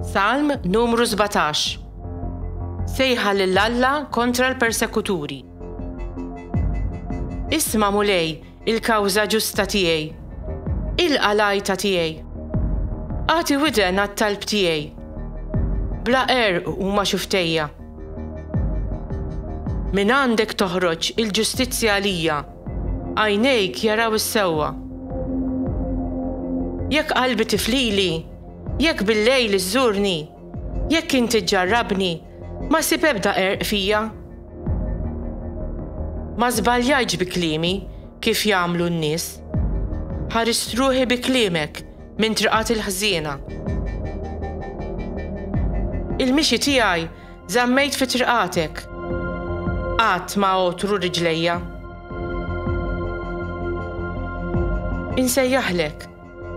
Salm numru 17. Sejħa lill-Alla kontra l-persekuturi. Isma' mulej il-kawża ġusta tiegħi, il-qalajta tiegħi. Agħti widen għat-talb tiegħi. Bla għerq huma xuftejja. Min għandek toħroġ il-ġustizzja għalija, għajnejk jaraw is-sewwa. Jekk qalbi tiflili, jekk bil-lejl iżżurni, jekk inti ġarrabni, ma sib ebda għerq fija. Ma żbaljajtx bi klimi kif jagħmlu n-nies. Ħarist ruħi bi kliemek minn triqat il-ħżiena. Il-mixi tiegħi żammejt fi triqatek. Qatt ma għotru riġlejja. Insejjaħlek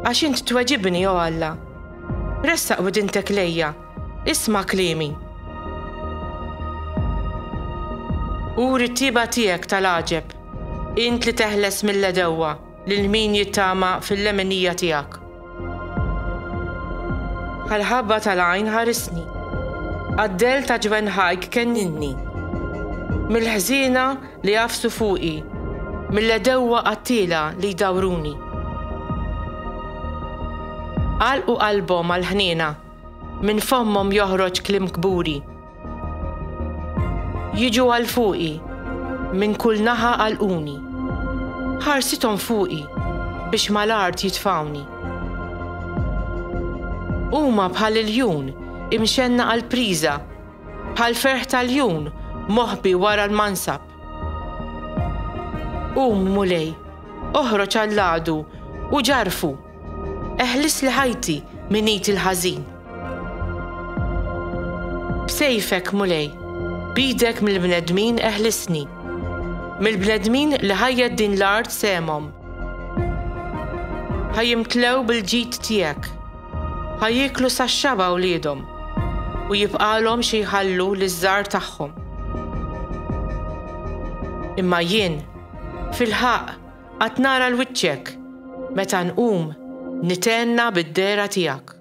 għax int tweġibni jew Alla. Ressaq widintek lejja, isma' kliemi. Uri t-tiba tiegħek tal-għaġeb, int li teħles mill-ledewwa lil min jittama fil-lemenija tiegħek. Għal-ħabba tal-għajn ħarisni, għaddel ta' ġwenħajk kenninni, mill-ħżiena li jafsu fuqi, mill-ledewwa qattila li jdawruni. Għalqu qalbhom għal-ħniena, minn fommhom joħroġ kliem kburi. Jiġu għal fuqi, minn kull naħa għalquni. Ħarsithom fuqi biex mal-art jitfawni. Huma bħal il-jun imxenna għall-priża, bħal ferħ tal-jun moħbi wara l-mansab. Mulej, oħroġ għall-għadu u ġarfu. Eħlis li ħajti min it il-ħażin. Bsejfek mulej, bidek mill-bnedmin eħlisni, mill-bnedmin li ħajjed din l-art semhom. Ħajjimtlew bil-ġid tiegħek, ħajjiklu sax-xaba wliedhom u jibqalhom xi jħallu liż-żgħar tagħhom. Imma jien, fil-ħaq qatt nara l-wiċċek meta nqum nitenna bid-dera tiegħek.